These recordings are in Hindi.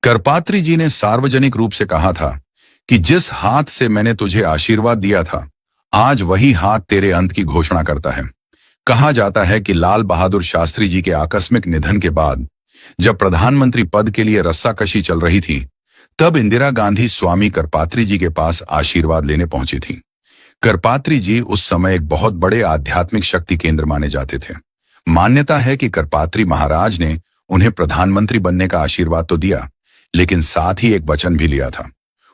करपात्री जी ने सार्वजनिक रूप से कहा था कि जिस हाथ से मैंने तुझे आशीर्वाद दिया था, आज वही हाथ तेरे अंत की घोषणा करता है। कहा जाता है कि लाल बहादुर शास्त्री जी के आकस्मिक निधन के बाद जब प्रधानमंत्री पद के लिए रस्साकशी चल रही थी, तब इंदिरा गांधी स्वामी करपात्री जी के पास आशीर्वाद लेने पहुंची थी। करपात्री जी उस समय एक बहुत बड़े आध्यात्मिक शक्ति केंद्र माने जाते थे। मान्यता है कि करपात्री महाराज ने उन्हें प्रधानमंत्री बनने का आशीर्वाद तो दिया, लेकिन साथ ही एक वचन भी लिया था।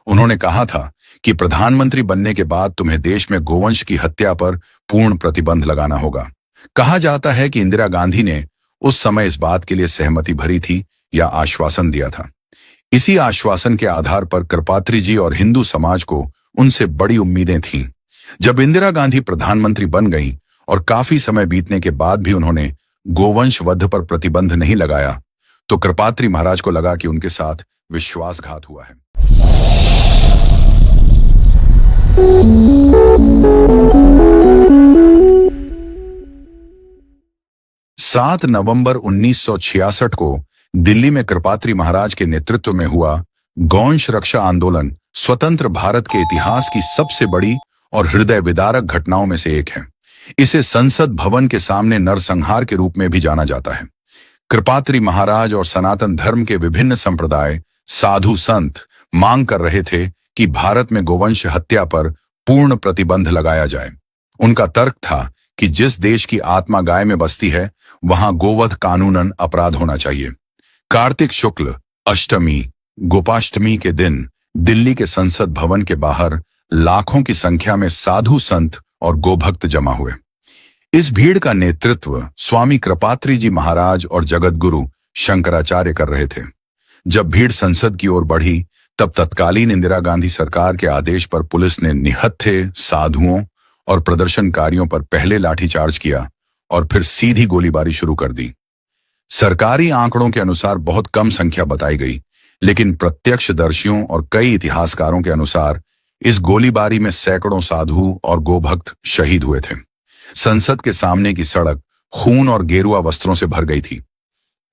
उन्होंने कहा था कि प्रधानमंत्री बनने के बाद तुम्हें देश में गोवंश की हत्या पर पूर्ण प्रतिबंध लगाना होगा। कहा जाता है कि इंदिरा गांधी ने उस समय इस बात के लिए सहमति भरी थी या आश्वासन दिया था। इसी आश्वासन के आधार पर करपात्री जी और हिंदू समाज को उनसे बड़ी उम्मीदें थीं। जब इंदिरा गांधी प्रधानमंत्री बन गईं और काफी समय बीतने के बाद भी उन्होंने गोवंश वध पर प्रतिबंध नहीं लगाया, तो करपात्री महाराज को लगा कि उनके साथ विश्वासघात हुआ है। 7 नवंबर 1966 को दिल्ली में करपात्री महाराज के नेतृत्व में हुआ गौवंश रक्षा आंदोलन स्वतंत्र भारत के इतिहास की सबसे बड़ी और हृदय विदारक घटनाओं में से एक है। इसे संसद भवन के सामने नरसंहार के रूप में भी जाना जाता है। कृपात्री महाराज और सनातन धर्म के विभिन्न संप्रदाय, साधु संत मांग कर रहे थे कि भारत में गोवंश हत्या पर पूर्ण प्रतिबंध लगाया जाए। उनका तर्क था कि जिस देश की आत्मा गाय में बसती है, वहां गोवध कानूनन अपराध होना चाहिए। कार्तिक शुक्ल अष्टमी गोपाष्टमी के दिन दिल्ली के संसद भवन के बाहर लाखों की संख्या में साधु संत और गोभक्त जमा हुए। इस भीड़ का नेतृत्व स्वामी कृपात्री जी महाराज और जगतगुरु शंकराचार्य कर रहे थे। जब भीड़ संसद की ओर बढ़ी, तब तत्कालीन इंदिरा गांधी सरकार के आदेश पर पुलिस ने निहत्थे साधुओं और प्रदर्शनकारियों पर पहले लाठीचार्ज किया और फिर सीधी गोलीबारी शुरू कर दी। सरकारी आंकड़ों के अनुसार बहुत कम संख्या बताई गई, लेकिन प्रत्यक्षदर्शियों और कई इतिहासकारों के अनुसार इस गोलीबारी में सैकड़ों साधु और गोभक्त शहीद हुए थे। संसद के सामने की सड़क खून और गेरुआ वस्त्रों से भर गई थी।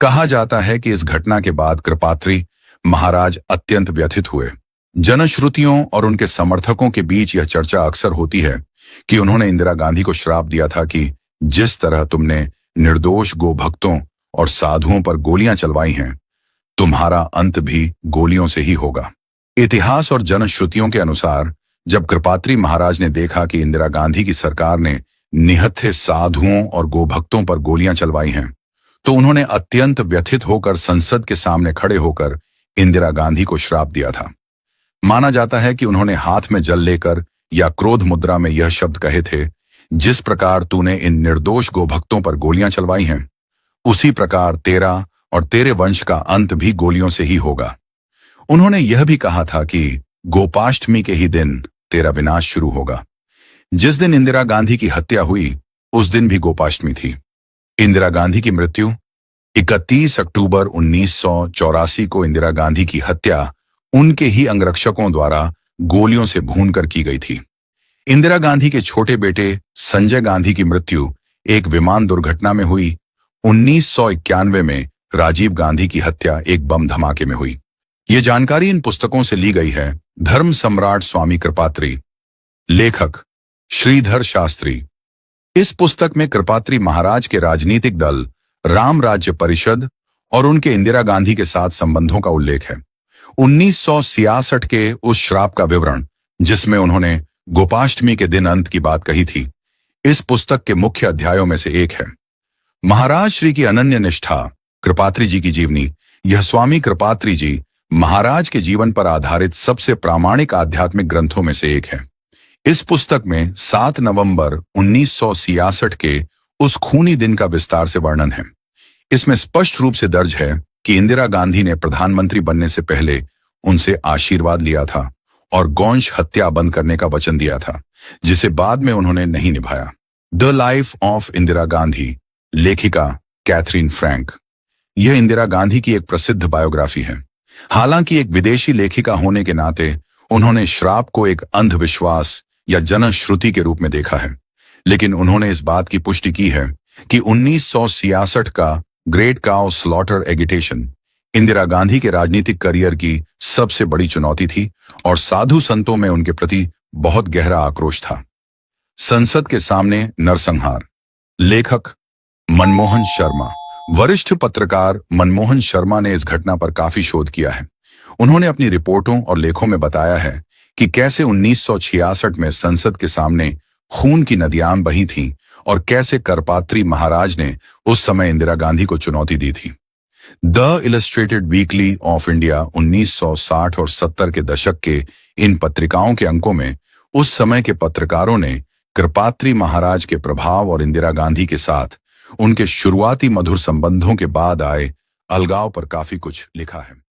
कहा जाता है कि इस घटना के बाद कृपात्री महाराज अत्यंत व्यथित हुए। जनश्रुतियों और उनके समर्थकों के बीच यह चर्चा अक्सर होती है कि उन्होंने इंदिरा गांधी को श्राप दिया था कि जिस तरह तुमने निर्दोष गोभक्तों और साधुओं पर गोलियां चलवाई हैं, तुम्हारा अंत भी गोलियों से ही होगा। इतिहास और जनश्रुतियों के अनुसार जब कृपात्री महाराज ने देखा कि इंदिरा गांधी की सरकार ने निहत्थे साधुओं और गोभक्तों पर गोलियां चलवाई हैं, तो उन्होंने अत्यंत व्यथित होकर संसद के सामने खड़े होकर इंदिरा गांधी को श्राप दिया था। माना जाता है कि उन्होंने हाथ में जल लेकर या क्रोध मुद्रा में यह शब्द कहे थे, जिस प्रकार तूने इन निर्दोष गोभक्तों पर गोलियां चलवाई हैं, उसी प्रकार तेरा और तेरे वंश का अंत भी गोलियों से ही होगा। उन्होंने यह भी कहा था कि गोपाष्टमी के ही दिन तेरा विनाश शुरू होगा। जिस दिन इंदिरा गांधी की हत्या हुई, उस दिन भी गोपाष्टमी थी। इंदिरा गांधी की मृत्यु 31 अक्टूबर 1984 को इंदिरा गांधी की हत्या उनके ही अंगरक्षकों द्वारा गोलियों से भूनकर की गई थी। इंदिरा गांधी के छोटे बेटे संजय गांधी की मृत्यु एक विमान दुर्घटना में हुई। 1991 में राजीव गांधी की हत्या एक बम धमाके में हुई। ये जानकारी इन पुस्तकों से ली गई है। धर्म सम्राट स्वामी कृपात्री, लेखक श्रीधर शास्त्री। इस पुस्तक में कृपात्री महाराज के राजनीतिक दल राम राज्य परिषद और उनके इंदिरा गांधी के साथ संबंधों का उल्लेख है। 1966 के उस श्राप का विवरण, जिसमें उन्होंने गोपाष्टमी के दिन अंत की बात कही थी, इस पुस्तक के मुख्य अध्यायों में से एक है। महाराज श्री की अनन्य निष्ठा, कृपात्री जी की जीवनी। यह स्वामी कृपात्री जी महाराज के जीवन पर आधारित सबसे प्रामाणिक आध्यात्मिक ग्रंथों में से एक है। इस पुस्तक में 7 नवंबर 1966 के उस खूनी दिन का विस्तार से वर्णन है। इसमें स्पष्ट रूप से दर्ज है कि इंदिरा गांधी ने प्रधानमंत्री बनने से पहले उनसे आशीर्वाद लिया था और गौवंश हत्या बंद करने का वचन दिया था, जिसे बाद में उन्होंने नहीं निभाया। The life of Indira Gandhi, लेखिका कैथरीन फ्रैंक। यह इंदिरा गांधी की एक प्रसिद्ध बायोग्राफी है। हालांकि एक विदेशी लेखिका होने के नाते उन्होंने श्राप को एक अंधविश्वास या जनश्रुति के रूप में देखा है, लेकिन उन्होंने इस बात की पुष्टि की है कि 1966 का great cow slaughter agitation Indira Gandhi के राजनीतिक करियर की सबसे बड़ी चुनौती थी और साधु संतों में उनके प्रति बहुत गहरा आक्रोश था। संसद के सामने नरसंहार। लेखक मनमोहन शर्मा। वरिष्ठ पत्रकार मनमोहन शर्मा ने इस घटना पर काफी शोध किया है। उन्होंने अपनी रिपोर्टों और लेखों में बताया है कि कैसे 1966 में संसद के सामने खून की नदियां बही थीं और कैसे करपात्री महाराज ने उस समय इंदिरा गांधी को चुनौती दी थी। The illustrated weekly off India 1960 और 70 के दशक के इन पत्रिकाओं के अंकों में उस समय के पत्रकारों ने कृपात्री महाराज के प्रभाव और इंदिरा गांधी के साथ उनके शुरुआती मधुर संबंधों के बाद आए अलगाव पर काफी कुछ लिखा है।